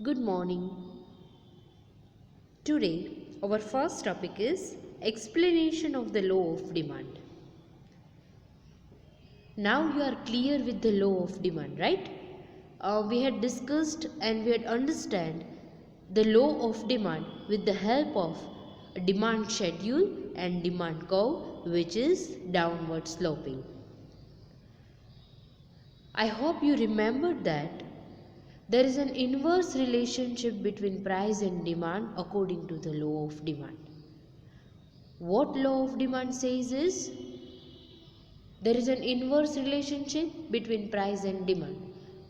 Good morning. Today, our first topic is explanation of the law of demand. Now you are clear with the law of demand, right? We had discussed and we had understand the law of demand with the help of a demand schedule and demand curve, which is downward sloping. I hope you remembered that there is an inverse relationship between price and demand according to the law of demand. What law of demand says is there is an inverse relationship between price and demand.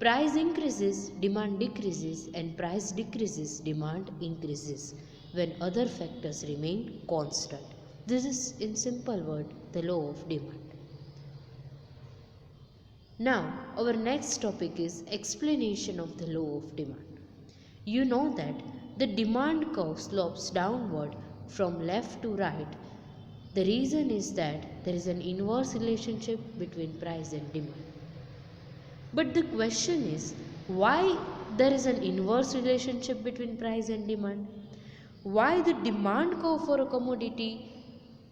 Price increases, demand decreases, and price decreases, demand increases when other factors remain constant. This is, in simple word, the law of demand. Now, our next topic is explanation of the law of demand. You know that the demand curve slopes downward from left to right. The reason is that there is an inverse relationship between price and demand. But the question is, why there is an inverse relationship between price and demand? Why the demand curve for a commodity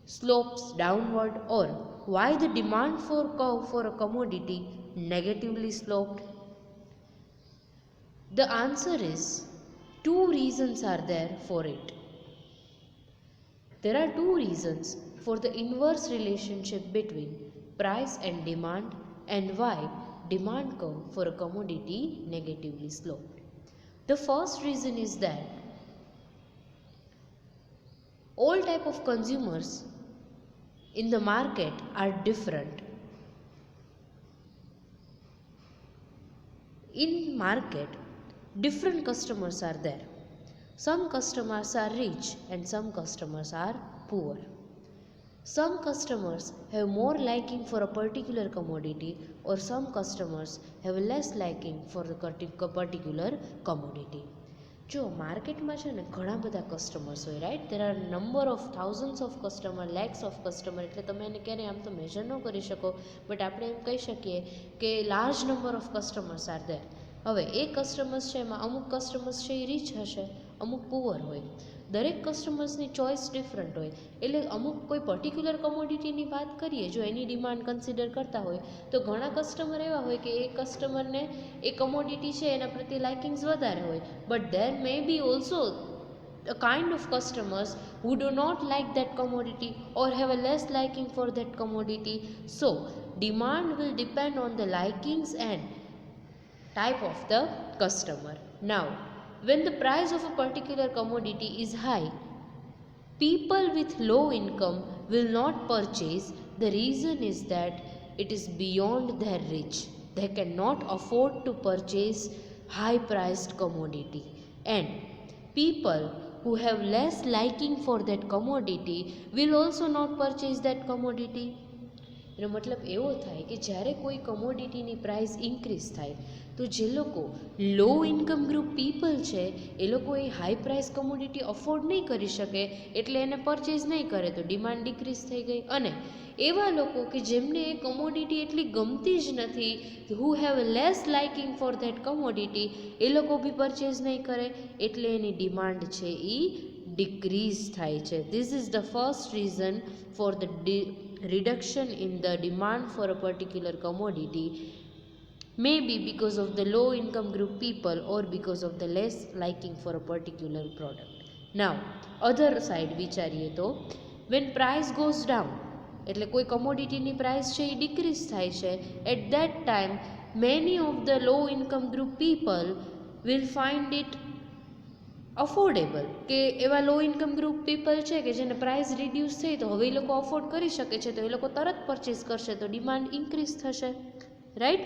slopes downward, or why the demand curve for a commodity negatively sloped? The answer is two reasons are there for it. There are two reasons for the inverse relationship between price and demand and why demand curve for a commodity negatively sloped. The first reason is that all type of consumers in the market are different. In market, different customers are there. Some customers are rich and some customers are poor. Some customers have more liking for a particular commodity, or some customers have less liking for the particular commodity. જો માર્કેટમાં છે ને ઘણા બધા customers હોય, right? There are number of thousands of customer, lakhs of customer, એટલે તમે એને ક્યારેય આમ તો મેજર ન કરી શકો, બટ આપણે એમ કહી શકીએ કે large number of customers are there. હવે એ કસ્ટમર્સ છે એમાં અમુક કસ્ટમર્સ છે એ રીચ હશે, અમુક પુઅર હોય. દરેક કસ્ટમર્સની ચોઇસ ડિફરન્ટ હોય. એટલે અમુક કોઈ પર્ટિક્યુલર કોમોડિટીની વાત કરીએ, જો એની ડિમાન્ડ કન્સિડર કરતા હોય તો ઘણા કસ્ટમર એવા હોય કે એ કસ્ટમરને એ કમોડિટી છે એના પ્રત્યે લાઇકિંગ્સ વધારે હોય. But there may be also a kind of customers who do not like that commodity or have a less liking for that commodity. So demand will depend on the likings and type of the customer. Now, when the price of a particular commodity is high, people with low income will not purchase. The reason is that it is beyond their reach. They cannot afford to purchase high priced commodity, and people who have less liking for that commodity will also not purchase that commodity. એનો મતલબ એવો થાય કે જ્યારે કોઈ કમોડિટીની price increase થાય તો જે લોકો લો ઇન્કમ ગ્રુપ પીપલ છે એ લોકો એ હાઈ પ્રાઇસ કમોડિટી અફોર્ડ નહીં કરી શકે, એટલે એને પરચેઝ નહીં કરે, તો ડિમાન્ડ ડિક્રીઝ થઈ ગઈ. અને એવા લોકો કે જેમને એ કમોડિટી એટલી ગમતી જ નથી, who have less liking for that commodity, એ લોકો બી પરચેઝ નહીં કરે, એટલે એની ડિમાન્ડ છે એ ડિક્રીઝ થાય છે. This is the first reason for the reduction in the demand for a particular commodity, may be because of the low income group people or because of the less liking for a particular product. Now, other side વિચારીએ તો when price goes down, એટલે કોઈ commodity price છે એ decrease થાય છે, at that time many of the low income group people will find it affordable, કે એવા લો income group people છે કે જેને પ્રાઇસ રિડ્યુસ થઈ તો હવે એ લોકો અફોર્ડ કરી શકે છે, તો એ લોકો તરત પરચેસ કરશે, તો ડિમાન્ડ ઇન્ક્રીઝ થશે, રાઈટ?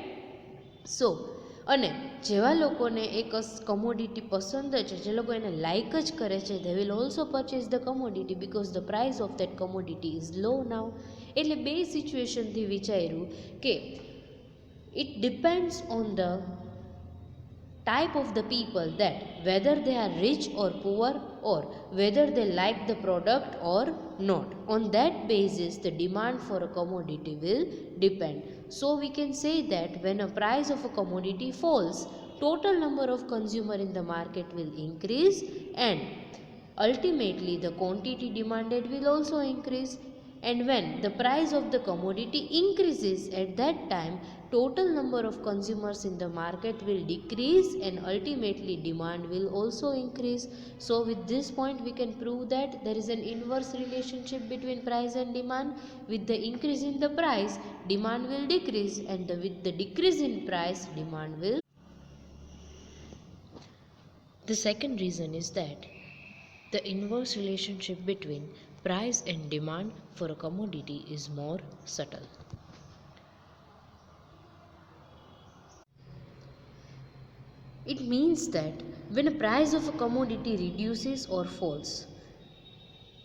સો અને જેવા લોકોને એક કમોડિટી પસંદ છે, જે લોકો એને લાઇક જ કરે છે, they will also purchase the commodity because the price of that commodity is low now. એટલે બે સિચ્યુએશનથી વિચાર્યું કે it depends on the type of the people, that whether they are rich or poor, or whether they like the product or not. On that basis the demand for a commodity will depend. So we can say that when a price of a commodity falls, total number of consumer in the market will increase and ultimately the quantity demanded will also increase. And when the price of the commodity increases, at that time total number of consumers in the market will decrease and ultimately demand will also increase. So with this point we can prove that there is an inverse relationship between price and demand. With the increase in the price, demand will decrease, and with the decrease in price, demand will. The second reason is that the inverse relationship between price and demand for a commodity is more subtle. It means that when a price of a commodity reduces or falls,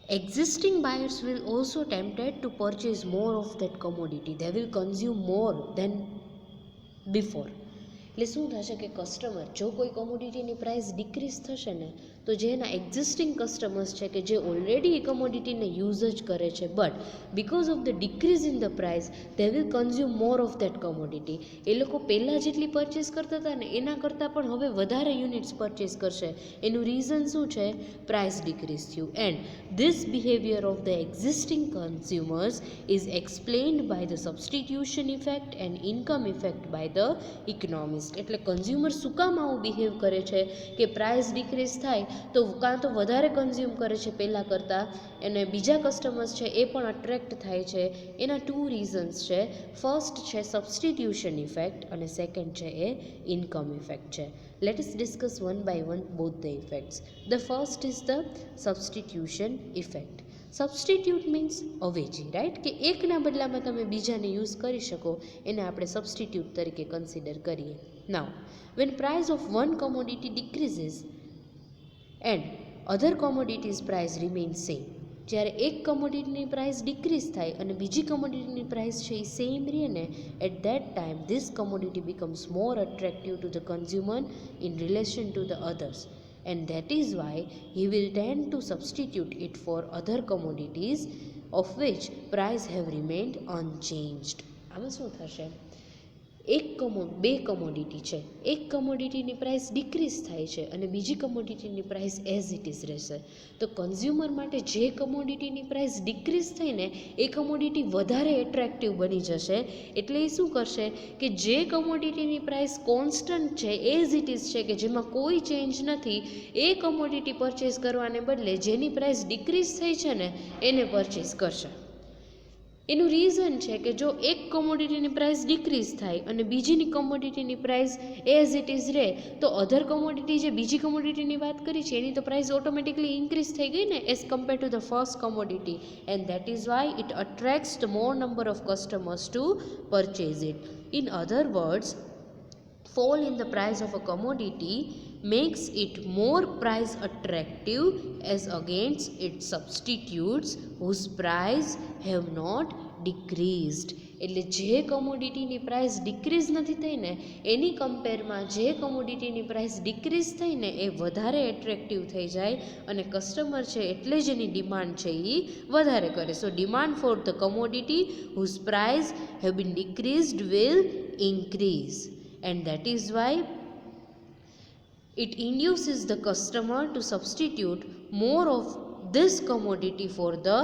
existing buyers will also tempted to purchase more of that commodity. They will consume more than before. એટલે શું થશે કે customer, જો કોઈ કોમોડિટીની price decrease થશે ને, તો જે એના એક્ઝિસ્ટિંગ કસ્ટમર્સ છે કે જે ઓલરેડી એ કોમોડિટીને યુઝ જ કરે છે, but because of the decrease in the price they will consume more of that commodity. એ લોકો પહેલાં જેટલી પરચેસ કરતા હતા ને એના કરતાં પણ હવે વધારે યુનિટ્સ પરચેસ કરશે. એનું રીઝન શું છે? પ્રાઇસ ડિક્રીઝ થયું. And this behaviour of the existing consumers is explained by the substitution effect and income effect by the economist. એટલે કન્ઝ્યુમર શું કામ આવું બિહેવ કરે છે કે પ્રાઇસ ડિક્રીઝ થાય તો કાં તો વધારે કન્ઝ્યુમ કરે છે પહેલાં કરતાં, અને બીજા કસ્ટમર્સ છે એ પણ અટ્રેક્ટ થાય છે. એના ટુ રીઝન્સ છે. ફર્સ્ટ છે સબસ્ટિટ્યુશન ઇફેક્ટ અને સેકન્ડ છે એ ઇન્કમ ઇફેક્ટ છે. Let us discuss one by one both the effects. The first is the substitution effect. Substitute means અવેજી, રાઈટ, કે એકના બદલામાં તમે બીજાને યુઝ કરી શકો, એને આપણે સબસ્ટિટ્યૂટ તરીકે કન્સિડર કરીએ. નાઉ when price of one commodity decreases and other commodities price remains same, જ્યારે એક કમોડિટીની પ્રાઇસ ડિક્રીઝ થાય અને બીજી કમોડિટીની પ્રાઇસ છે એ સેમ રહે ને, at that time this commodity becomes more attractive to the consumer in relation to the others, and that is why he will tend to substitute it for other commodities of which price have remained unchanged. આમાં શું થશે? બે commodity છે, એક કમોડિટીની price decrease થાય છે અને બીજી કમોડિટીની પ્રાઇસ એઝ ઇટ ઇઝ રહેશે. તો કન્ઝ્યુમર માટે જે કમોડિટીની પ્રાઇસ ડિક્રીઝ થઈને એ કમોડિટી વધારે એટ્રેક્ટિવ બની જશે. એટલે એ શું કરશે કે જે કમોડિટીની પ્રાઇસ કોન્સ્ટન્ટ છે, એઝ ઇટ ઇઝ છે, કે જેમાં કોઈ ચેન્જ નથી, એ કમોડિટી પરચેસ કરવાને બદલે જેની પ્રાઇસ ડિક્રીઝ થઈ છે ને એને પરચેસ કરશે. એનું રીઝન છે કે જો એક કોમોડિટીની પ્રાઇસ ડિક્રીઝ થાય અને બીજીની કોમોડિટીની પ્રાઇસ એઝ ઇટ ઇઝ રહે, તો અધર કોમોડિટી જે બીજી કોમોડિટીની વાત કરી છે એની તો પ્રાઇસ ઓટોમેટિકલી ઇન્ક્રીઝ થઈ ગઈ ને as compare to the first commodity, and that is why it attracts the more number of customers to purchase it. In other words, fall in the price of a commodity makes it more price attractive as against its substitutes whose price have not decreased. એટલે જે કમોડિટીની price decrease નથી થઈ ને એની કમ્પેરમાં જે કમોડિટીની price decrease થઈને એ વધારે attractive થઈ જાય અને કસ્ટમર છે એટલે જ એની ડિમાન્ડ છે એ વધારે કરે. So demand for the commodity whose price have been decreased will increase, and that is why it induces the customer to substitute more of this commodity for the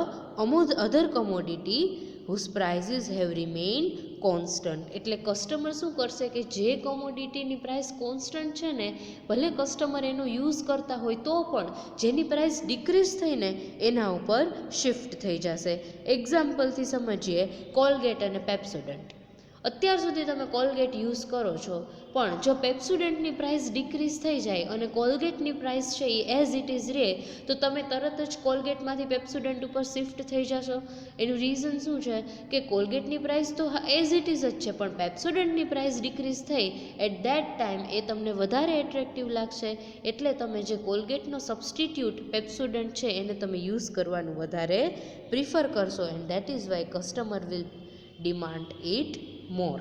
other commodity whose prices have remained constant. એટલે customer શું કરશે કે જે કોમોડિટીની price constant છે ને, ભલે customer એનો use કરતા હોય તો પણ જેની પ્રાઇસ ડિક્રીઝ થઈને એના ઉપર શિફ્ટ થઈ જશે. એક્ઝામ્પલથી સમજીએ કોલગેટ અને પેપ્સોડન્ટ. અત્યાર સુધી તમે કોલગેટ યુઝ કરો છો, પણ જો પેપ્સોડન્ટની પ્રાઇસ ડિક્રીઝ થઈ જાય અને કોલગેટની પ્રાઇસ છે એ એઝ ઇટ ઇઝ રહે, તો તમે તરત જ કોલગેટમાંથી પેપ્સોડન્ટ ઉપર શિફ્ટ થઈ જશો. એનું રીઝન શું છે કે કોલગેટની પ્રાઇસ તો એઝ ઇટ ઇઝ જ છે, પણ પેપ્સોડન્ટની પ્રાઇસ ડિક્રીઝ થઈ એટ દેટ ટાઈમ એ તમને વધારે એટ્રેક્ટિવ લાગશે. એટલે તમે જે કોલગેટનો સબસ્ટિટ્યૂટ પેપ્સોડન્ટ છે એને તમે યુઝ કરવાનું વધારે પ્રિફર કરશો, and that is Y customer will demand it મોર.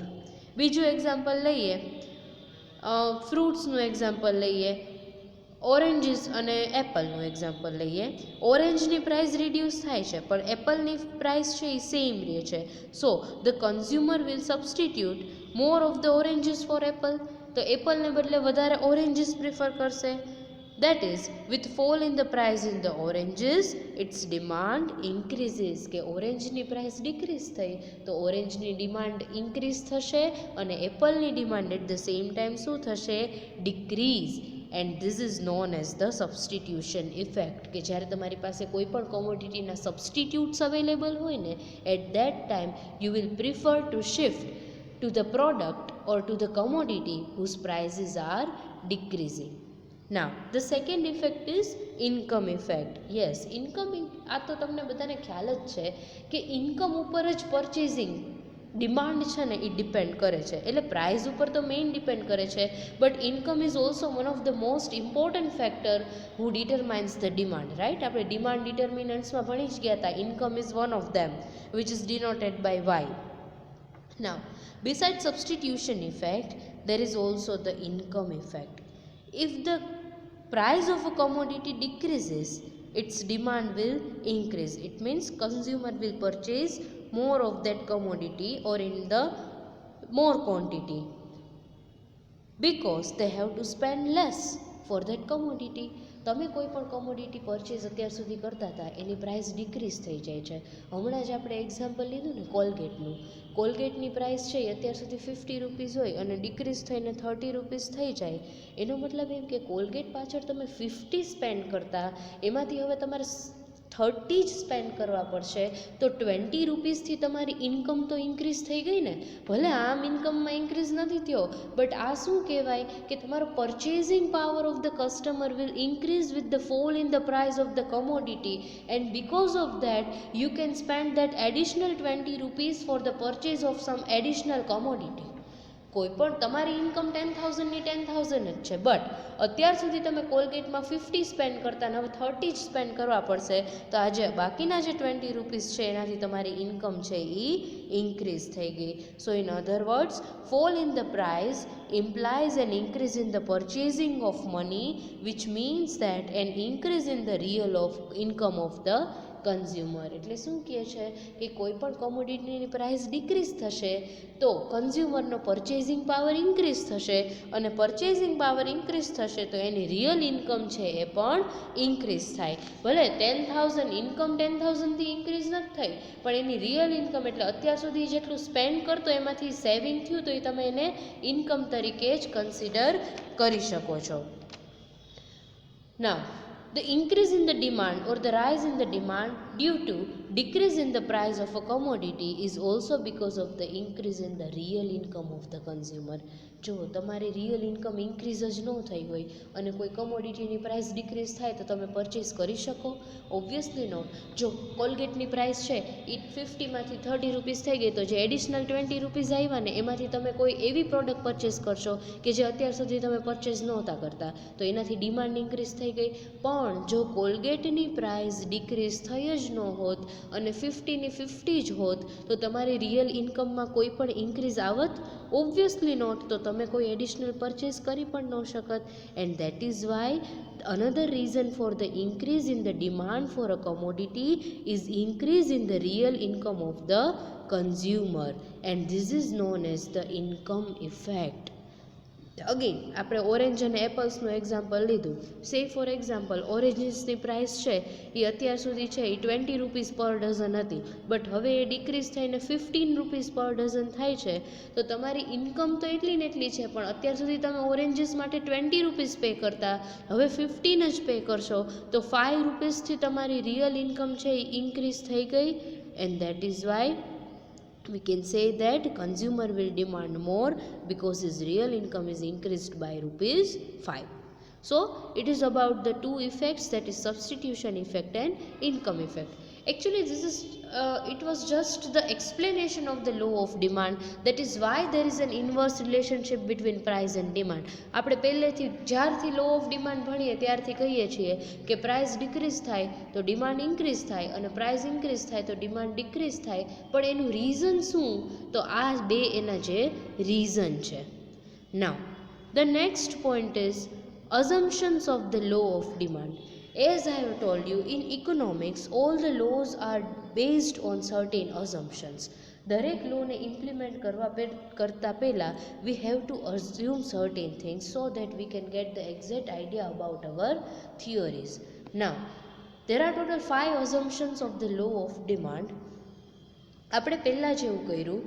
બીજું એક્ઝામ્પલ લઈએ, ફ્રૂટ્સનું એક્ઝામ્પલ લઈએ, ઓરેન્જીસ અને એપલનું એક્ઝામ્પલ લઈએ. ઓરેન્જની પ્રાઇસ રિડ્યુસ થાય છે પણ એપલની પ્રાઇસ છે એ સેમ રહે છે. So the consumer will substitute more of the oranges for apple, તો એપલને બદલે વધારે ઓરેન્જીસ પ્રિફર કરશે. That is, with fall in the price in the oranges, its demand increases. કે ઓરેન્જની પ્રાઇસ ડિક્રીઝ થઈ તો ઓરેન્જની ડિમાન્ડ ઇન્ક્રીઝ થશે અને એપલની demand at the same time શું થશે? Decrease. And this is known as the substitution effect. કે જ્યારે તમારી પાસે કોઈ પણ કોમોડિટીના સબસ્ટિટ્યુટ્સ અવેલેબલ હોય ને, at that time you will prefer to shift to the product or to the commodity whose prices are decreasing. Now, the second effect is income effect. Yes, આ તો તમને બધાને ખ્યાલ જ છે કે ઇન્કમ ઉપર જ પરચેઝિંગ ડિમાન્ડ છે ને એ ડિપેન્ડ કરે છે. એટલે પ્રાઇસ ઉપર તો મેઇન ડિપેન્ડ કરે છે, but income is also one of the most important factor who determines the demand. Right, આપણે ડિમાન્ડ ડિટર્મિનન્ટ્સમાં ભણી જ ગયા હતા. Income is one of them which is denoted by Y. Now, besides substitution effect, there is also the income effect. If the price of a commodity decreases, its demand will increase. It means consumer will purchase more of that commodity or in the more quantity because they have to spend less for that commodity. તમે કોઈ પણ commodity purchase અત્યાર સુધી કરતા હતા એની price decrease થઈ જાય છે. હમણાં જ આપણે એક્ઝામ્પલ લીધું ને કોલગેટનું. કોલગેટની પ્રાઇસ છે એ અત્યાર સુધી 50 રૂપીસ હોય અને ડિક્રીઝ થઈને 30 રૂપીસ થઈ જાય. એનો મતલબ એમ કે કોલગેટ પાછળ તમે 50 સ્પેન્ડ કરતા એમાંથી હવે તમારે 30 જ સ્પેન્ડ કરવા પડશે. તો 20 રૂપીસથી તમારી ઇન્કમ તો ઇન્ક્રીઝ થઈ ગઈ ને. ભલે આમ ઇન્કમમાં ઇન્ક્રીઝ નથી થયો, બટ આ શું કહેવાય કે તમારો purchasing power of the customer will increase with the fall in the price of the commodity, and because of that you can spend that additional 20 rupees for the purchase of sum additional commodity. કોઈ પણ તમારી income 10,000ની 10,000 જ છે, but અત્યાર સુધી તમે કોલગેટમાં 50 spend કરતા હવે 30 જ સ્પેન્ડ કરવા પડશે. તો આજે બાકીના જે 20 રૂપીસ છે એનાથી તમારી ઇન્કમ છે એ ઇન્ક્રીઝ થઈ ગઈ. સો in other words, fall in the price implies an increase in the purchasing of money, which means that an increase in the real of income of the consumer. એટલે શું કહે છે કે કોઈ પણ કોમોડિટીની પ્રાઇસ ડિક્રીઝ થશે તો કન્ઝ્યુમરનો પરચેઝિંગ પાવર ઇન્ક્રીઝ થશે, અને પરચેઝિંગ પાવર ઇન્ક્રીઝ થશે તો એની રિયલ ઇન્કમ છે એ પણ ઇન્ક્રીઝ થાય. ભલે 10,000 ઇન્કમ 10,000થી ઇન્ક્રીઝ નથી થઈ, પણ એની રિયલ ઇન્કમ એટલે અત્યાર સુધી જેટલું સ્પેન્ડ કરતો એમાંથી સેવિંગ થયું તો એ તમે એને ઇન્કમ તરીકે જ કન્સિડર કરી શકો છો. Now, the increase in the demand or the rise in the demand due to decrease in the price of a commodity is also because of the increase in the real income of the consumer. જો તમારી real income increase જ ન થઈ હોય અને કોઈ કમોડિટીની price decrease થાય તો તમે પરચેસ કરી શકો? Obviously not. જો કોલગેટની પ્રાઇસ છે એ 50માંથી 30 રૂપીસ થઈ ગઈ તો જે એડિશનલ 20 રૂપીસ આવ્યા ને એમાંથી તમે કોઈ એવી પ્રોડક્ટ પરચેસ કરશો કે જે અત્યાર સુધી તમે પરચેસ નહોતા કરતા, તો એનાથી ડિમાન્ડ ઇન્ક્રીઝ થઈ ગઈ. પણ જો કોલગેટની પ્રાઇસ ડિક્રીઝ થઈ જ ન હોત અને 50ની 50 જ હોત તો તમારી રિયલ ઇન્કમમાં કોઈ પણ ઇન્ક્રીઝ આવત? Obviously not. તો તમે કોઈ એડિશનલ પરચેસ કરી પણ ન શકત. And that is why another reason for the increase in the demand for a commodity is increase in the real income of the consumer, and this is known as the income effect. Again આપણે orange અને એપલ્સનું example લીધું. સે for example ઓરેન્જીસની price છે એ અત્યાર સુધી છે એ 20 rupees પર dozen હતી, બટ હવે એ ડિક્રીઝ થઈને 15 રૂપીસ પર ડઝન થાય છે. તો તમારી ઇન્કમ તો એટલી ને એટલી છે, પણ અત્યાર સુધી તમે ઓરેન્જીસ માટે 20 રૂપીસ પે કરતા, હવે 15 જ પે કરશો તો 5 રૂપીસથી તમારી રિયલ ઇન્કમ છે એ ઇન્ક્રીઝ થઈ ગઈ. And that is Y we can say that consumer will demand more because his real income is increased by rupees 5. So it is about the two effects, that is substitution effect and income effect. Actually this is it was just the explanation of the law of demand. That is why there is an inverse relationship between price and demand. આપણે પહેલેથી જ્યારથી લો of demand ભણીએ ત્યારથી કહીએ છીએ કે price decrease થાય તો ડિમાન્ડ ઇન્ક્રીઝ થાય અને પ્રાઇસ ઇન્ક્રીઝ થાય તો ડિમાન્ડ ડિક્રીઝ થાય. પણ એનું રીઝન શું? તો આ બે એના જે રીઝન છે. નાઉ the next point is assumptions of the law of demand. As I have told you, in economics all the laws are based on certain assumptions. દરેક લોને ઇમ્પ્લિમેન્ટ કરતા પહેલાં વી have to assume certain things so that we can get the exact idea about hour theories. Now there are total 5 assumptions of the law of demand. આપણે પહેલાં જેવું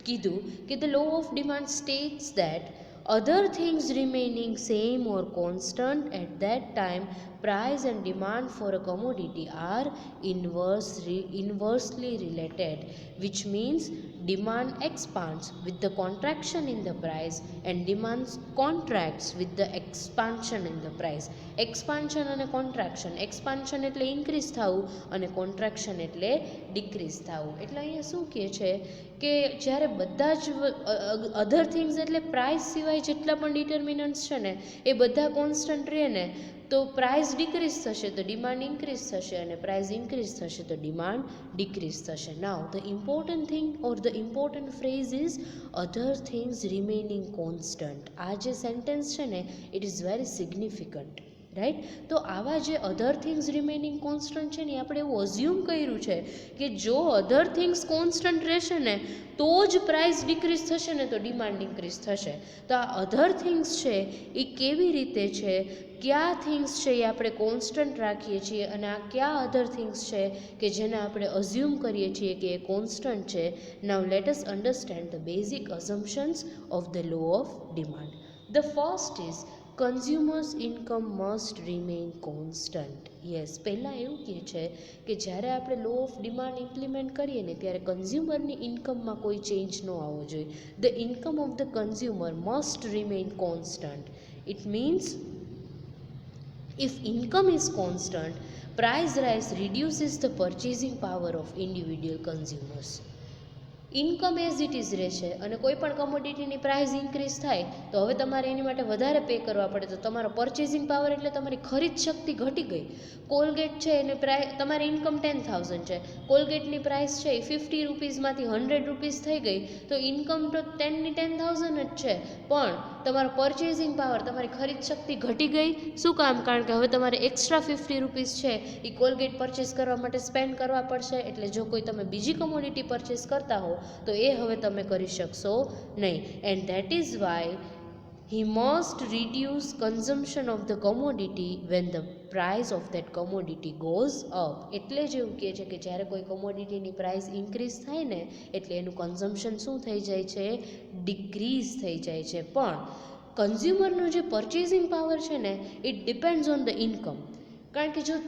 કીધું કે the law of demand states that other things remaining same or constant at that time, price and demand for a commodity are inversely related, which means demand expands with the contraction in the price and demand contracts with the expansion in the price. Expansion અને contraction, expansion એટલે increase થવું અને contraction એટલે decrease થવું. એટલે અહીંયા શું કહે છે કે જ્યારે બધા જ અધર થિંગ્સ એટલે પ્રાઇસ સિવાય જેટલા પણ ડિટર્મિનન્ટ્સ છે ને એ બધા કોન્સ્ટન્ટ રહે ને તો પ્રાઇસ ડિક્રીઝ થશે તો ડિમાન્ડ ઇન્ક્રીઝ થશે અને પ્રાઇસ ઇન્ક્રીઝ થશે તો ડિમાન્ડ ડિક્રીઝ થશે. નાઉ the important thing or the important phrase is other things remaining constant. આ જે સેન્ટેન્સ છે ને it is very significant, right. તો આવા જે અધર થિંગ્સ રિમેનિંગ કોન્સ્ટન્ટ છે ને આપણે એવું અઝ્યુમ કર્યું છે કે જો અધર થિંગ્સ કોન્સ્ટન્ટ રહેશે ને તો જ પ્રાઇસ ડિક્રીઝ થશે ને તો ડિમાન્ડ ઇન્ક્રીઝ થશે. તો આ અધર થિંગ્સ છે એ કેવી રીતે છે, કયા થિંગ્સ છે એ આપણે કોન્સ્ટન્ટ રાખીએ છીએ અને આ કયા અધર થિંગ્સ છે કે જેને આપણે અઝ્યુમ કરીએ છીએ કે એ કોન્સ્ટન્ટ છે. Now let us understand the basic assumptions of the law of demand. The first is consumers income must remain constant. Yes, પહેલાં એવું કહે છે કે જ્યારે આપણે લો ઓફ ડિમાન્ડ ઇમ્પ્લિમેન્ટ કરીએ ને ત્યારે કન્ઝ્યુમરની ઇન્કમમાં કોઈ ચેન્જ ન આવવો જોઈએ. The income of the consumer must remain constant. It means if income is constant, price rise reduces the purchasing power of individual consumers. Income as it is રહેશે અને કોઈ પણ કમોડિટીની પ્રાઇસ ઇન્ક્રીઝ થાય તો હવે તમારે એની માટે વધારે પે કરવા પડે તો તમારો પરચેઝિંગ પાવર એટલે તમારી ખરીદ શક્તિ ઘટી ગઈ. કોલગેટ છે એની તમારી ઇન્કમ 10,000 છે, કોલગેટની પ્રાઇસ છે એ 50 રૂપીઝમાંથી 100 રૂપીઝ થઈ ગઈ તો ઇન્કમ તો 10,000 જ છે પણ તમારો પરચેઝિંગ પાવર, તમારી ખરીદ શક્તિ ઘટી ગઈ. શું કામ? કારણ કે હવે તમારે એક્સ્ટ્રા 50 રૂપીઝ છે એ કોલગેટ પરચેસ કરવા માટે સ્પેન્ડ કરવા પડશે. એટલે જો કોઈ તમે બીજી કમોડિટી પરચેસ કરતા હો તો એ હવે તમે કરી શકશો નહીં. And that is why he must reduce consumption of the commodity when the price of that commodity goes up. એટલે જ એવું કહે છે કે જ્યારે કોઈ કોમોડિટીની પ્રાઇસ ઇન્ક્રીઝ થાય ને એટલે એનું કન્ઝમ્પશન શું થઈ જાય છે? ડિક્રીઝ થઈ જાય છે. પણ કન્ઝ્યુમરનો જે પરચેઝિંગ પાવર છે ને it depends on the income. કારણ કે જો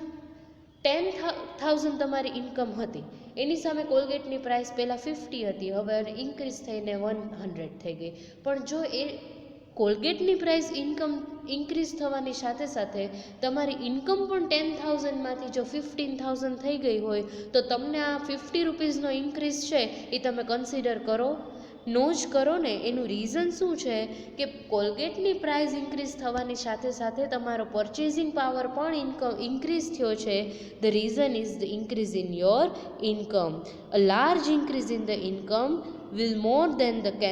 10,000 તમારી ઇન્કમ હતી એની સામે કોલગેટની પ્રાઇસ પહેલાં 50 હતી, હવે ઇન્ક્રીઝ થઈને 100 થઈ ગઈ. પણ જો એ કોલગેટની પ્રાઇસ ઇન્ક્રીઝ થવાની સાથે સાથે તમારી ઇન્કમ પણ 10,000માંથી જો 15,000 થઈ ગઈ હોય તો તમને આ 50 રૂપીઝનો ઇન્ક્રીઝ છે એ તમે કન્સિડર કરો? નો જ કરો ને. એનું રીઝન શું છે કે કોલગેટની પ્રાઇસ ઇન્ક્રીઝ થવાની સાથે સાથે તમારો પરચેઝિંગ પાવર પણ ઇન્ક્રીઝ થયો છે. The reason is the increase in your income. A large increase in the income will more than the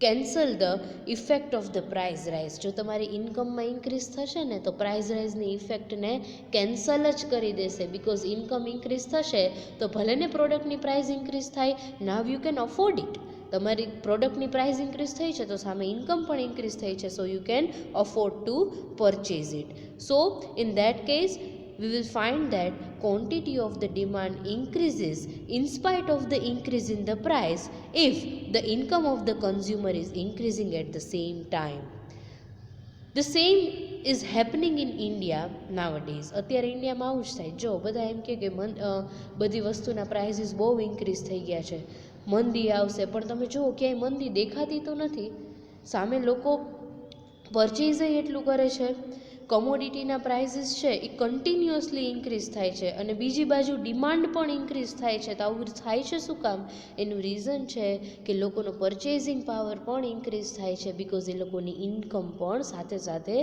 cancel the effect of the price rise. જો તમારી ઇન્કમમાં ઇન્ક્રીઝ થશે ને તો પ્રાઇસ રાઇઝની ઇફેક્ટને કેન્સલ જ કરી દેશે. બિકોઝ ઇન્કમ ઇન્ક્રીઝ થશે તો ભલે ને પ્રોડક્ટની પ્રાઇસ ઇન્ક્રીઝ થાય, now you can afford it. તમારી પ્રોડક્ટની પ્રાઇસ ઇન્ક્રીઝ થઈ છે તો સામે ઇન્કમ પણ ઇન્ક્રીઝ થઈ છે, so you can afford to purchase it. So in that case we will find that quantity of the demand increases in spite of the increase in the price if the income of the consumer is increasing at the same time. The same is happening in India nowadays. અત્યારે ઇન્ડિયામાં આવું જ થાય. જો બધા એમ કે બધી વસ્તુના પ્રાઇસીસ બહુ ઇન્ક્રીઝ થઈ ગયા છે, મંદી આવશે, પણ તમે જુઓ ક્યાંય મંદી દેખાતી તો નથી. સામે લોકો પરચેઝ એટલું કરે છે, કમોડિટીના પ્રાઇસીસ છે એ કન્ટિન્યુઅસલી ઇન્ક્રીઝ થાય છે અને બીજી બાજુ ડિમાન્ડ પણ ઇન્ક્રીઝ થાય છે. તો આવું થાય છે શું કામ? એનું રીઝન છે કે લોકોનો પરચેઝિંગ પાવર પણ ઇન્ક્રીઝ થાય છે બિકોઝ એ લોકોની ઇન્કમ પણ સાથે સાથે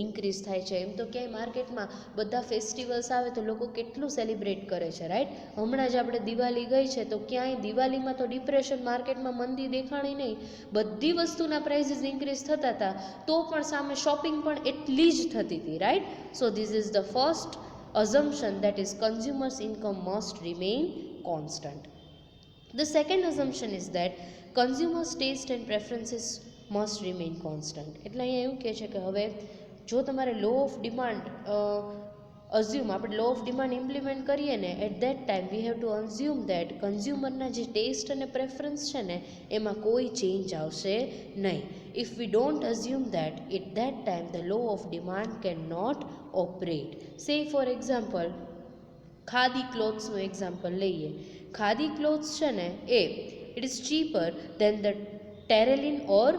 ઇન્ક્રીઝ થાય છે. એમ તો ક્યાંય માર્કેટમાં બધા ફેસ્ટિવલ્સ આવે તો લોકો કેટલું સેલિબ્રેટ કરે છે, રાઈટ? હમણાં જ આપણે દિવાળી ગઈ છે તો ક્યાંય દિવાળીમાં તો ડિપ્રેશન, માર્કેટમાં મંદી દેખાણી નહીં, બધી વસ્તુના પ્રાઇસીસ ઇન્ક્રીઝ થતા હતા તો પણ સામે શોપિંગ પણ એટલી જ થતી હતી, right? So this is the first assumption, that is consumers income must remain constant. The second assumption is that consumers' taste and preferences must remain constant. એટલે અહીંયા એવું કહે છે કે હવે જો તમારે લો ઓફ ડિમાન્ડ આપણે લો ઓફ ડિમાન્ડ ઇમ્પ્લિમેન્ટ કરીએ ને at that time we have to assume that કન્ઝ્યુમરના જે ટેસ્ટ અને પ્રેફરન્સ છે ને એમાં કોઈ ચેન્જ આવશે નહીં. If we don't assume that at that time the law of demand can not operate. Say for example khadi ક્લોથ્સનું એક્ઝામ્પલ લઈએ. ખાદી ક્લોથ્સ છે ને it is cheaper than the terylene or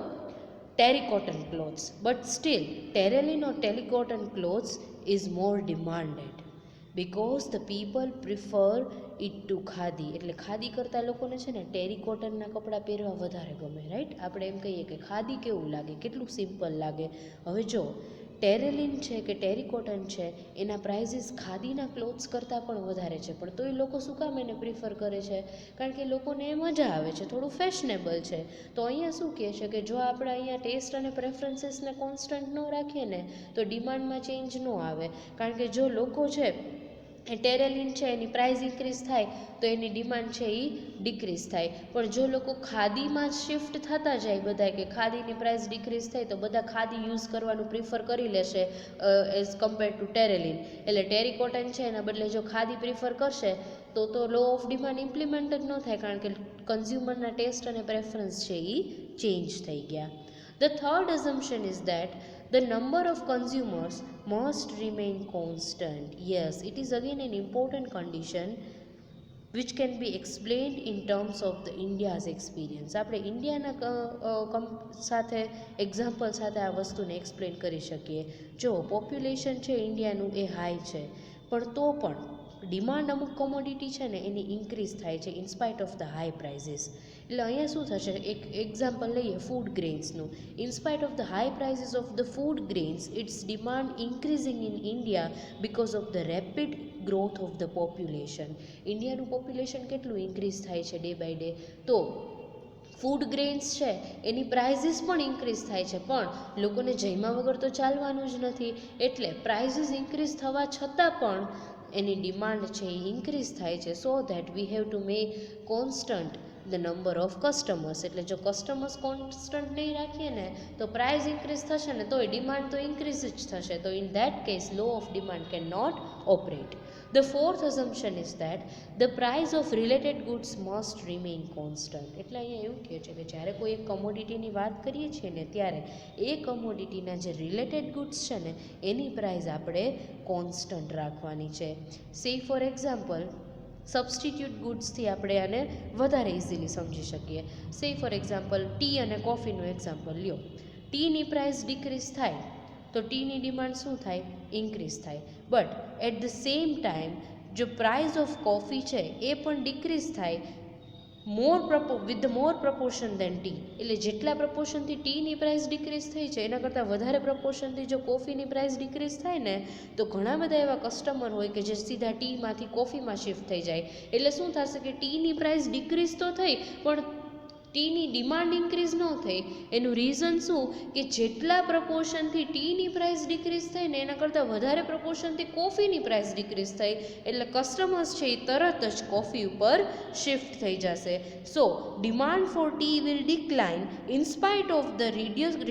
terracotta clothes, but still terracotta or terracotta clothes is more demanded because the people prefer it to khadi. એટલે ખાદી કરતાં લોકોને છે ને ટેરિકોટનના કપડાં પહેરવા વધારે ગમે, રાઈટ. આપણે એમ કહીએ કે ખાદી કેવું લાગે, કેટલું સિમ્પલ લાગે. હવે જો ટેરેલિન છે કે ટેરિકોટન છે એના પ્રાઇઝીસ ખાદીના ક્લોથ્સ કરતાં પણ વધારે છે, પણ તોય લોકો શું કામ એને પ્રિફર કરે છે? કારણ કે લોકોને એ મજા આવે છે, થોડું ફેશનેબલ છે. તો અહીંયા શું કહે છે કે જો આપણે અહીંયા ટેસ્ટ અને પ્રેફરન્સીસને કોન્સ્ટન્ટ ન રાખીએ ને તો ડિમાન્ડમાં ચેન્જ ન આવે. કારણ કે જો લોકો છે એ ટેરેલિન છે એની પ્રાઇસ ઇન્ક્રીઝ થાય તો એની ડિમાન્ડ છે એ ડિક્રીઝ થાય. પણ જો લોકો ખાદીમાં શિફ્ટ થતા જાય બધા કે ખાદીની પ્રાઇસ ડિક્રીઝ થાય તો બધા ખાદી યુઝ કરવાનું પ્રિફર કરી લેશે એઝ કમ્પેર ટુ ટેરેલિન. એટલે ટેરિકોટન છે એના બદલે જો ખાદી પ્રિફર કરશે તો લો ઓફ ડિમાન્ડ ઇમ્પ્લિમેન્ટ જ ન થાય, કારણ કે કન્ઝ્યુમરના ટેસ્ટ અને પ્રેફરન્સ છે એ ચેન્જ થઈ ગયા. The third assumption is that the number of consumers must remain constant. Yes, it is again an important condition which can be explained in terms of the India's experience. આપણે ઇન્ડિયાના સાથે example સાથે આ વસ્તુને explain કરી શકીએ. જો population છે ઇન્ડિયાનું એ હાઈ છે, પણ તો પણ ડિમાન્ડ અમુક કોમોડિટી છે ને એની ઇન્ક્રીઝ થાય છે in spite of the high prices. એટલે અહીંયા શું થશે, એક એક્ઝામ્પલ લઈએ ફૂડ ગ્રેન્સનું. In spite of the high prices of the food grains its demand increasing in India because of the rapid growth of the population. ઇન્ડિયાનું population કેટલું increase થાય છે ડે બાય ડે, તો ફૂડ ગ્રેન્સ છે એની prices પણ increase થાય છે, પણ લોકોને જમ્યા વગર તો ચાલવાનું જ નથી. એટલે પ્રાઇઝીસ ઇન્ક્રીઝ થવા છતાં પણ એની ડિમાન્ડ છે એ ઇન્ક્રીઝ થાય છે. So that we have to make constant the number of customers. એટલે જો કસ્ટમર્સ કોન્સ્ટન્ટ નહીં રાખીએ ને તો પ્રાઇસ ઇન્ક્રીઝ થશે ને તોય ડિમાન્ડ તો ઇન્ક્રીઝ જ થશે. તો in that case law of demand can not operate. The fourth assumption is that the price of related goods must remain constant. એટલે અહીંયા એવું કહે છે કે જ્યારે કોઈ એક કમોડિટીની વાત કરીએ છીએ ને ત્યારે એ કમોડિટીના જે રિલેટેડ ગુડ્સ છે ને એની પ્રાઇસ આપણે કોન્સ્ટન્ટ રાખવાની છે. સે ફોર એક્ઝામ્પલ સબસ્ટિટ્યૂટ ગુડ્સથી આપણે આને વધારે ઇઝીલી સમજી શકીએ. સે ફોર એક્ઝામ્પલ ટી અને કોફીનું એક્ઝામ્પલ લ્યો. ટીની પ્રાઇસ ડિક્રીઝ થાય તો ટીની ડિમાન્ડ શું થાય, ઇન્ક્રીઝ થાય. But at the same time જો પ્રાઇઝ ઓફ કોફી છે એ પણ ડિક્રીઝ થાય with the more proportion than tea. એટલે જેટલા પ્રપોર્શનથી ટીની પ્રાઇસ ડિક્રીઝ થઈ છે એના કરતાં વધારે પ્રપોર્શનથી જો કોફીની પ્રાઇસ ડિક્રીઝ થાય ને તો ઘણા બધા એવા કસ્ટમર હોય કે જે સીધા ટીમાંથી કોફીમાં શિફ્ટ થઈ જાય. એટલે શું થશે કે ટીની પ્રાઇસ ડિક્રીઝ તો થઈ પણ ટીની ડિમાન્ડ ઇન્ક્રીઝ ન થઈ. એનું રીઝન શું કે જેટલા પ્રપોર્શનથી ટીની પ્રાઇસ ડિક્રીઝ થઈ ને એના કરતાં વધારે પ્રપોર્શનથી કોફીની પ્રાઇસ ડિક્રીઝ થઈ, એટલે કસ્ટમર્સ છે એ તરત જ કોફી ઉપર શિફ્ટ થઈ જશે. So demand for tea will decline in spite of the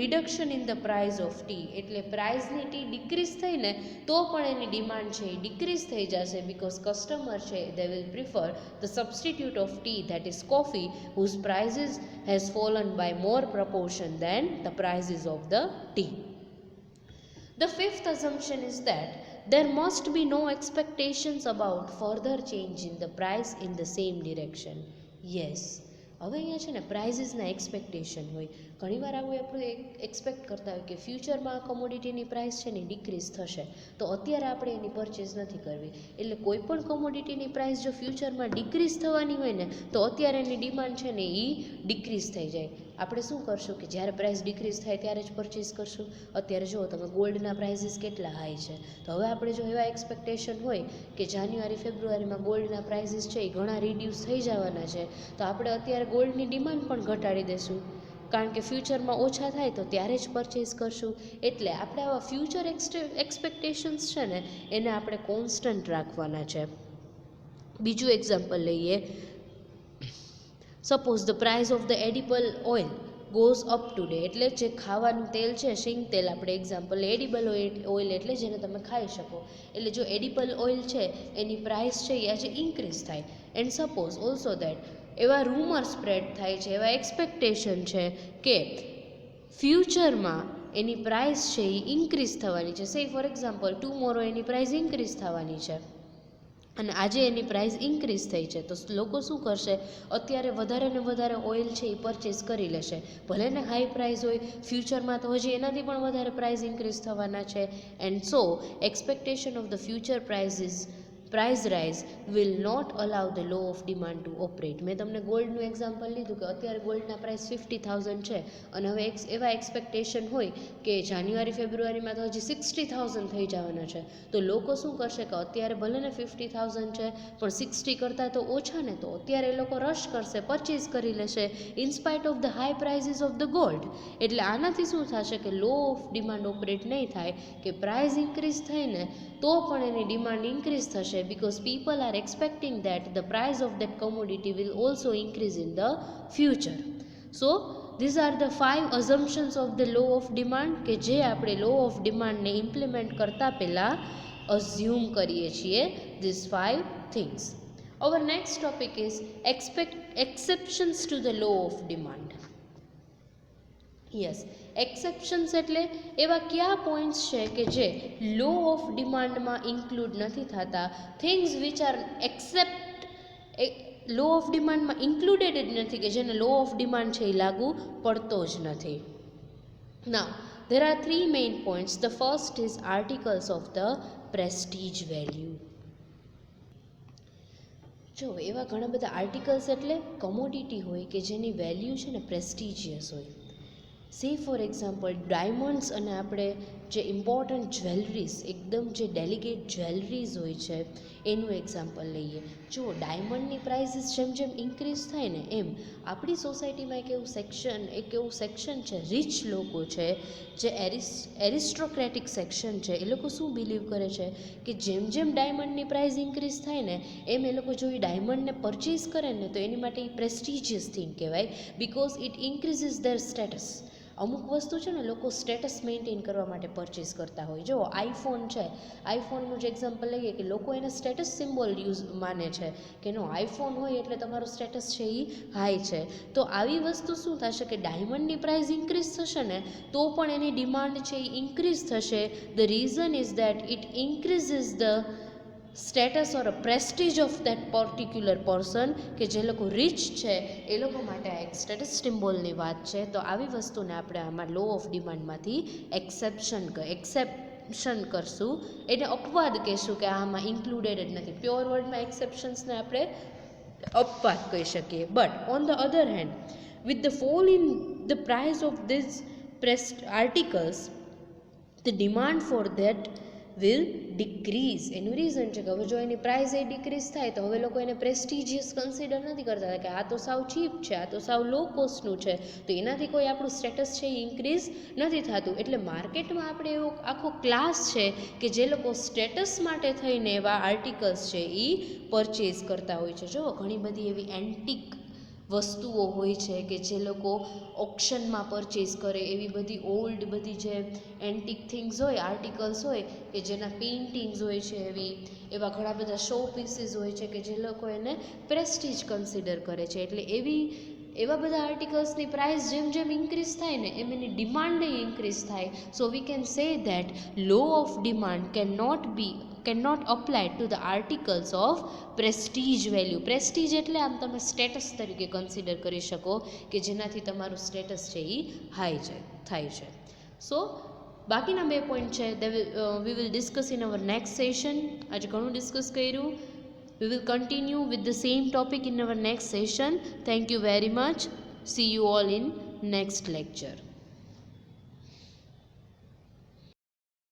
reduction in the price of tea. એટલે પ્રાઇઝની ટી ડિક્રીઝ થઈ ને તો પણ એની ડિમાન્ડ છે એ ડિક્રીઝ થઈ જશે બિકોઝ કસ્ટમર છે they will prefer the substitute of T that is coffee whose prices has fallen by more proportion than the prices of the tea. The fifth assumption is that there must be no expectations about further change in the price in the same direction. Yes, હવે અહીંયા છે ને પ્રાઇઝીસના expectation હોય. ઘણીવાર આવું આપણે expect કરતા હોય કે ફ્યુચરમાં કમોડિટીની પ્રાઇસ છે ને ડિક્રીઝ થશે તો અત્યારે આપણે એની પરચેઝ નથી કરવી. એટલે કોઈ પણ કમોડિટીની પ્રાઇસ જો ફ્યુચરમાં ડિક્રીઝ થવાની હોય ને તો અત્યારે એની ડિમાન્ડ છે ને એ ડિક્રીઝ થઈ જાય. આપણે શું કરશું કે જ્યારે પ્રાઇસ ડિક્રીઝ થાય ત્યારે જ પરચેઝ કરશું. અત્યારે જુઓ તમે ગોલ્ડના પ્રાઇસીસ કેટલા હાઈ છે, તો હવે આપણે જો એવા એક્સપેક્ટેશન હોય કે જાન્યુઆરી ફેબ્રુઆરીમાં ગોલ્ડના પ્રાઇસીસ છે એ ઘણા રિડ્યુસ થઈ જવાના છે તો આપણે અત્યારે ગોલ્ડની ડિમાન્ડ પણ ઘટાડી દેશું, કારણ કે ફ્યુચરમાં ઓછા થાય તો ત્યારે જ પરચેઝ કરશું. એટલે આપણે આવા ફ્યુચર એક્સપેક્ટેશન્સ છે ને એને આપણે કોન્સ્ટન્ટ રાખવાના છે. બીજું એક્ઝામ્પલ લઈએ. Suppose the price of the edible oil goes up today, એટલે જે ખાવાનું તેલ છે, શીંગ તેલ આપણે એક્ઝામ્પલ, એડિબલ ઓઇલ એટલે જેને તમે ખાઈ શકો, એટલે જો એડિબલ ઓઇલ છે એની પ્રાઇસ છે એ આજે ઇન્ક્રીઝ થાય. એન્ડ સપોઝ ઓલ્સો દેટ એવા રૂમર સ્પ્રેડ થાય છે, એવા એક્સપેક્ટેશન છે કે ફ્યુચરમાં એની પ્રાઇસ છે એ ઇન્ક્રીઝ થવાની છે. સે for example tomorrow any price increase થવાની છે અને આજે એની પ્રાઇસ ઇન્ક્રીઝ થઈ છે, તો લોકો શું કરશે, અત્યારે વધારે ને વધારે ઓઇલ છે એ પરચેસ કરી લેશે, ભલે ને હાઈ પ્રાઇસ હોય, ફ્યુચરમાં તો હજી એનાથી પણ વધારે પ્રાઇસ ઇન્ક્રીઝ થવાના છે. And so expectation of the future price rise will not allow the law of demand to operate. મેં તમને ગોલ્ડનું એક્ઝામ્પલ લીધું કે અત્યારે ગોલ્ડના પ્રાઇસ 50,000 છે અને હવે એવા એક્સપેક્ટેશન હોય કે જાન્યુઆરી ફેબ્રુઆરીમાં તો હજી 60,000 થઈ જવાના છે, તો લોકો શું કરશે કે અત્યારે ભલે ને 50,000 છે પણ 60 કરતાં તો ઓછા ને, તો અત્યારે એ લોકો રશ કરશે, પરચેઝ કરી લેશે in spite of the high prices of the gold. એટલે આનાથી શું થશે કે લો ઓફ ડિમાન્ડ ઓપરેટ નહીં થાય, કે પ્રાઇસ ઇન્ક્રીઝ થાય ને તો પણ એની ડિમાન્ડ ઇન્ક્રીઝ થશે, because people are expecting that the price of that commodity will also increase in the future. So these are the 5 assumptions of the law of demand કે જે આપણે લો ઓફ ડિમાન્ડને ઇમ્પ્લિમેન્ટ કરતાં પહેલાં assume કરીએ છીએ, these 5 things. Our next topic is exceptions to the law of demand. Yes, exceptions એટલે એવા કયા પોઈન્ટ્સ છે કે જે લો ઓફ ડિમાન્ડમાં ઇન્ક્લુડ નથી થતા, things which are law of demand included જ નથી, કે જેને લો ઓફ ડિમાન્ડ છે એ લાગુ પડતો જ નથી. Now there are 3 main points. The first is articles of the prestige value. જો એવા ઘણા બધા આર્ટિકલ્સ એટલે કમોડિટી હોય કે જેની વેલ્યુ છે ને પ્રેસ્ટિજિયસ હોય. સે ફોર એક્ઝામ્પલ ડાયમંડ્સ અને આપણે જે ઇમ્પોર્ટન્ટ જ્વેલરીઝ, એકદમ જે ડેલિકેટ જ્વેલરીઝ હોય છે એનું એક્ઝામ્પલ લઈએ. જો ડાયમંડની પ્રાઇસીસ જેમ જેમ ઇન્ક્રીઝ થાય ને એમ આપણી સોસાયટીમાં એક એવું સેક્શન છે, રિચ લોકો છે, જે એરિસ્ટોક્રેટિક સેક્શન છે, એ લોકો શું બિલીવ કરે છે કે જેમ જેમ ડાયમંડની પ્રાઇસ ઇન્ક્રીઝ થાય ને એમ એ લોકો જો એ ડાયમંડને પરચેઝ કરે ને તો એની માટે એ પ્રેસ્ટિજિયસ થિંગ કહેવાય, because it increases there status. અમુક વસ્તુ છે ને લોકો સ્ટેટસ મેન્ટેન કરવા માટે પરચેઝ કરતા હોય. જો આઈફોન છે, આઈફોનનું જ એક્ઝામ્પલ લઈએ કે લોકો એને સ્ટેટસ સિમ્બોલ માને છે કે નો આઈફોન હોય એટલે તમારું સ્ટેટસ છે એ હાઈ છે. તો આવી વસ્તુ શું થશે કે ડાયમંડની પ્રાઇસ ઇન્ક્રીઝ થશે ને તો પણ એની ડિમાન્ડ છે એ ઇન્ક્રીઝ થશે. The reason is that it increases the status or a Prestige of that particular person, કે જે લોકો રીચ છે એ લોકો માટે આ એક સ્ટેટસ સિમ્બોલની વાત છે. તો આવી વસ્તુને આપણે આમાં લો ઓફ ડિમાન્ડમાંથી એક્સેપ્શન કરશું, એને અપવાદ કહેશું કે આમાં ઇન્ક્લુડેડ જ નથી. પ્યોર વર્ડમાં એક્સેપ્શન્સને આપણે અપવાદ કહી શકીએ. But on the other hand, with the fall in the price of this articles, the demand for that will decrease. એનું રીઝન છે કે હવે જો એની પ્રાઇસ એ ડિક્રીઝ થાય તો હવે લોકો એને પ્રેસ્ટિજિયસ કન્સિડર નથી કરતા કે આ તો સાવ ચીપ છે, આ તો સાવ લો કોસ્ટનું છે, તો એનાથી કોઈ આપણું સ્ટેટસ છે એ ઇન્ક્રીઝ નથી થતું. એટલે માર્કેટમાં આપણે એવો આખો ક્લાસ છે કે જે લોકો સ્ટેટસ માટે થઈને એવા આર્ટિકલ્સ છે એ પરચેઝ કરતા હોય છે. જો ઘણી બધી એવી એન્ટિક વસ્તુઓ હોય છે કે જે લોકો ઓક્શનમાં પરચેઝ કરે, એવી બધી ઓલ્ડ બધી જે એન્ટિક થિંગ્સ હોય, આર્ટિકલ્સ હોય કે જેના પેઇન્ટિંગ્સ હોય છે, એવા ઘણા બધા શો પીસીસ હોય છે કે જે લોકો એને પ્રેસ્ટીજ કન્સિડર કરે છે. એટલે એવા બધા આર્ટિકલ્સની પ્રાઇસ જેમ જેમ ઇન્ક્રીઝ થાય ને એમ એની ડિમાન્ડ ઇન્ક્રીઝ થાય. So we can say that law of demand cannot apply to the articles of prestige value. Prestige એટલે આમ તમે સ્ટેટસ તરીકે કન્સિડર કરી શકો કે જેનાથી તમારું સ્ટેટસ છે એ હાઈ થાય છે. સો બાકીના 2 પોઈન્ટ છે we will discuss in our next session. આજે ઘણું ડિસ્કસ કર્યું. We will continue with the same topic in our next session. Thank you very much. See you all in next lecture.